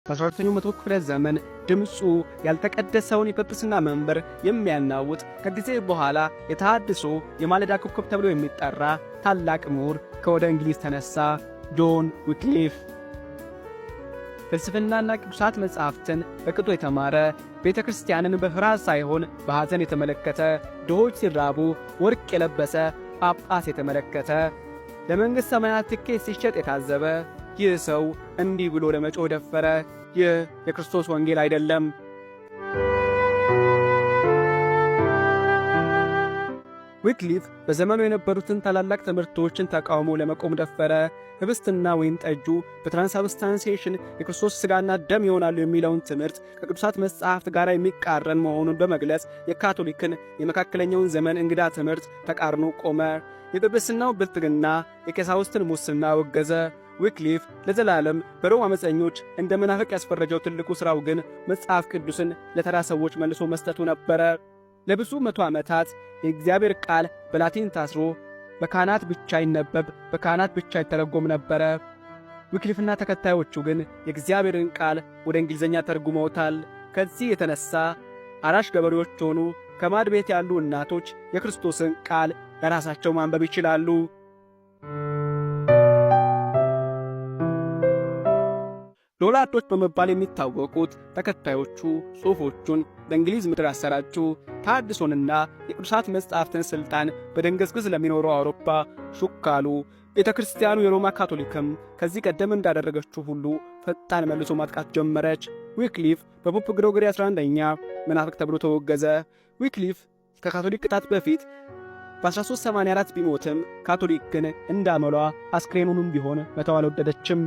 በ14ኛው መቶ ክፍለ ዘመን ድምፁ ያልተቀደሰውን የጵጵስና መንበር የሚያናውጥ ከጊዜ በኋላ የተሐድሶ የማለዳ ኮከብ ተብሎ የሚጠራ ታላቅ ምሁር ከወደ እንግሊዝ ተነሳ። ጆን ዊክሊፍ ፍልስፍናና ቅዱሳት መጻሕፍትን በቅጡ የተማረ፣ ቤተ ክርስቲያንን በፍርሃት ሳይሆን በሐዘን የተመለከተ፣ ድሆች ሲራቡ ወርቅ የለበሰ ጳጳስ የተመለከተ፣ ለመንግሥት ሰማያት ትኬት ሲሸጥ የታዘበ ይህ ሰው እንዲህ ብሎ ለመጮህ ደፈረ። ይህ የክርስቶስ ወንጌል አይደለም። ዊክሊፍ በዘመኑ የነበሩትን ታላላቅ ትምህርቶችን ተቃውሞ ለመቆም ደፈረ። ህብስትና ወይን ጠጁ በትራንስubstantiation የክርስቶስ ሥጋና ደም ይሆናሉ የሚለውን ትምህርት ከቅዱሳት መጻሕፍት ጋር የሚቃረን መሆኑን በመግለጽ የካቶሊክን የመካከለኛውን ዘመን እንግዳ ትምህርት ተቃርኖ ቆመ። የጵጵስናው ብልጥግና የቀሳውስትን ሙስና ወገዘ። ዊክሊፍ ለዘላለም በሮም ዓመፀኞች እንደ መናፍቅ ያስፈረጀው ትልቁ ሥራው ግን መጽሐፍ ቅዱስን ለተራ ሰዎች መልሶ መስጠቱ ነበረ። ለብዙ መቶ ዓመታት የእግዚአብሔር ቃል በላቲን ታስሮ በካህናት ብቻ ይነበብ፣ በካህናት ብቻ ይተረጎም ነበረ። ዊክሊፍና ተከታዮቹ ግን የእግዚአብሔርን ቃል ወደ እንግሊዝኛ ተርጉመውታል። ከዚህ የተነሣ አራሽ ገበሬዎች ሆኑ ከማድ ቤት ያሉ እናቶች የክርስቶስን ቃል ለራሳቸው ማንበብ ይችላሉ። ሎላርዶች በመባል የሚታወቁት ተከታዮቹ ጽሑፎቹን በእንግሊዝ ምድር አሰራጩ። ተሐድሶንና የቅዱሳት መጻሕፍትን ሥልጣን በደንገዝግዝ ለሚኖረው አውሮፓ ሹካሉ። ቤተ ክርስቲያኑ የሮማ ካቶሊክም ከዚህ ቀደም እንዳደረገችው ሁሉ ፈጣን መልሶ ማጥቃት ጀመረች። ዊክሊፍ በፖፕ ግሪጎሪ 11ኛ መናፍቅ ተብሎ ተወገዘ። ዊክሊፍ ከካቶሊክ ቅጣት በፊት በ1384 ቢሞትም ካቶሊክ ግን እንዳመሏ አስክሬኑንም ቢሆን መተው አልወደደችም።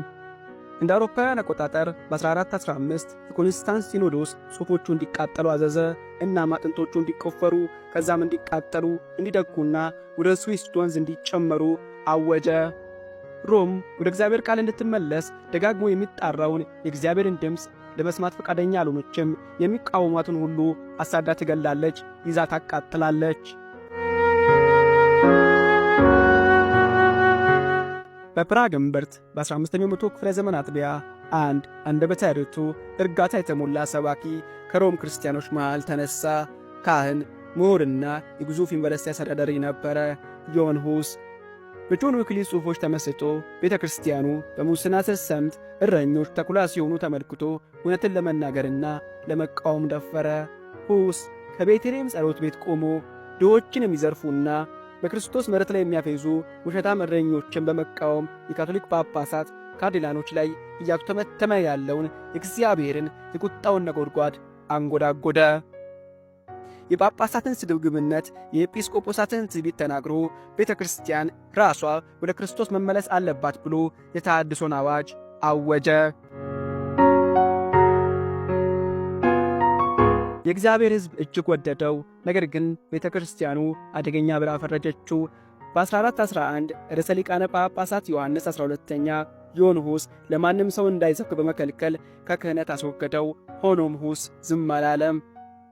እንደ አውሮፓውያን አቆጣጠር በ1415 የኮንስታንስ ሲኖዶስ ጽሑፎቹ እንዲቃጠሉ አዘዘ። እናም አጥንቶቹ እንዲቆፈሩ ከዛም እንዲቃጠሉ እንዲደጉና ወደ ስዊስ ወንዝ እንዲጨመሩ አወጀ። ሮም ወደ እግዚአብሔር ቃል እንድትመለስ ደጋግሞ የሚጣራውን የእግዚአብሔርን ድምፅ ለመስማት ፈቃደኛ አልሆነችም። የሚቃወሟትን ሁሉ አሳዳ ትገላለች፣ ይዛ ታቃጥላለች። በፕራግ እምብርት በ15ኛው መቶ ክፍለ ዘመን አጥቢያ አንድ አንደበተ ርቱዕ እርጋታ የተሞላ ሰባኪ ከሮም ክርስቲያኖች መሃል ተነሳ። ካህን፣ ምሁርና የግዙፍ ዩኒቨርሲቲ አስተዳዳሪ ነበረ። ጆን ሁስ በጆን ዊክሊፍ ጽሑፎች ተመስጦ ቤተ ክርስቲያኑ በሙስና ስትሰምጥ እረኞች ተኩላ ሲሆኑ ተመልክቶ እውነትን ለመናገርና ለመቃወም ደፈረ። ሁስ ከቤተልሔም ጸሎት ቤት ቆሞ ድሆችን የሚዘርፉና በክርስቶስ ምሕረት ላይ የሚያፌዙ ውሸታም እረኞችን በመቃወም የካቶሊክ ጳጳሳት ካርዲናሎች ላይ እያተመተመ ያለውን የእግዚአብሔርን የቁጣውን ነጎድጓድ አንጎዳጎደ። የጳጳሳትን ስግብግብነት፣ የኤጲስቆጶሳትን ትዕቢት ተናግሮ ቤተ ክርስቲያን ራሷ ወደ ክርስቶስ መመለስ አለባት ብሎ የተሐድሶን አዋጅ አወጀ። የእግዚአብሔር ሕዝብ እጅግ ወደደው። ነገር ግን ቤተ ክርስቲያኑ አደገኛ ብላ ፈረጀችው። በ1411 ርዕሰ ሊቃነ ጳጳሳት ዮሐንስ 12ኛ ጆን ሁስ ለማንም ሰው እንዳይሰብክ በመከልከል ከክህነት አስወገደው። ሆኖም ሁስ ዝም አላለም።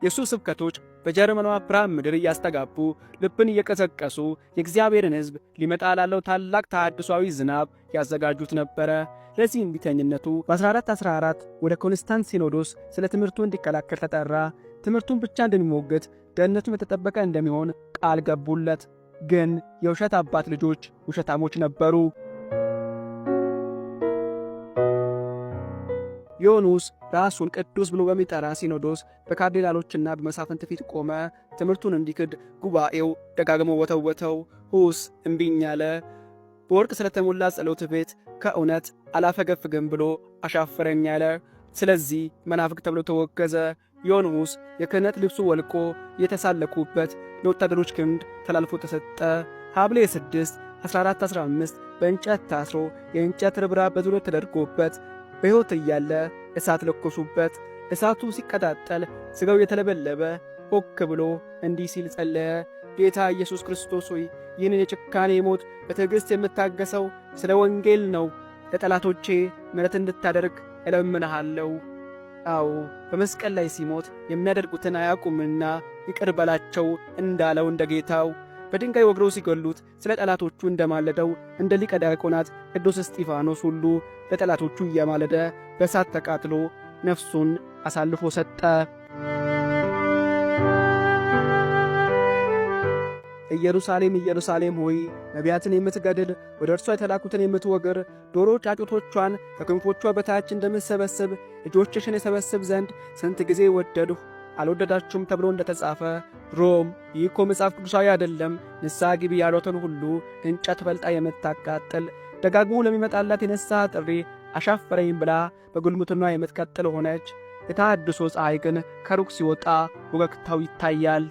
የእሱ ስብከቶች በጀርመኗ ፕራግ ምድር እያስተጋቡ ልብን እየቀሰቀሱ የእግዚአብሔርን ሕዝብ ሊመጣ ላለው ታላቅ ተሐድሷዊ ዝናብ ያዘጋጁት ነበረ። ለዚህ እምቢተኝነቱ በ1414 ወደ ኮንስታንስ ሲኖዶስ ስለ ትምህርቱ እንዲከላከል ተጠራ። ትምህርቱን ብቻ እንደሚሞግት ደህንነቱም የተጠበቀ እንደሚሆን ቃል ገቡለት። ግን የውሸት አባት ልጆች ውሸታሞች ነበሩ። ዮኑስ ራሱን ቅዱስ ብሎ በሚጠራ ሲኖዶስ በካርዲናሎችና በመሳፍንት ፊት ቆመ። ትምህርቱን እንዲክድ ጉባኤው ደጋግሞ ወተወተው። ሁስ እምቢኝ አለ። በወርቅ ስለተሞላ ጸሎት ቤት ከእውነት አላፈገፍግም ብሎ አሻፈረኝ አለ። ስለዚህ መናፍቅ ተብሎ ተወገዘ። ዮን ሁስ የክህነት ልብሱ ወልቆ የተሳለቁበት ለወታደሮች ክንድ ተላልፎ ተሰጠ። ሐምሌ 6 1415 በእንጨት ታስሮ የእንጨት ርብራብ በዙሪያው ተደርጎበት በሕይወት እያለ እሳት ለኮሱበት። እሳቱ ሲቀጣጠል ሥጋው የተለበለበ ሆክ ብሎ እንዲህ ሲል ጸለየ። ጌታ ኢየሱስ ክርስቶስ ሆይ ይህንን የጭካኔ ሞት በትዕግሥት የምታገሰው ስለ ወንጌል ነው። ለጠላቶቼ ምሕረት እንድታደርግ እለምንሃለሁ። አዎ በመስቀል ላይ ሲሞት የሚያደርጉትን አያውቁምና ይቅር በላቸው እንዳለው እንደ ጌታው በድንጋይ ወግረው ሲገሉት ስለ ጠላቶቹ እንደማለደው እንደ ሊቀ ዲያቆናት ቅዱስ እስጢፋኖስ ሁሉ ለጠላቶቹ እየማለደ በእሳት ተቃጥሎ ነፍሱን አሳልፎ ሰጠ። ኢየሩሳሌም ኢየሩሳሌም ሆይ ነቢያትን የምትገድል ወደ እርሷ የተላኩትን የምትወግር ዶሮ ጫጩቶቿን ከክንፎቿ በታች እንደምትሰበስብ ልጆችሽን የሰበስብ ዘንድ ስንት ጊዜ ወደድሁ አልወደዳችሁም ተብሎ እንደተጻፈ ሮም ይህ እኮ መጽሐፍ ቅዱሳዊ አይደለም፣ ንስሐ ግቢ ያሏትን ሁሉ እንጨት በልጣ የምታቃጥል ደጋግሞ ለሚመጣላት የንስሐ ጥሪ አሻፈረኝ ብላ በግልሙትና የምትቀጥል ሆነች። የተሐድሶ ፀሐይ ግን ከሩቅ ሲወጣ ወገግታው ይታያል።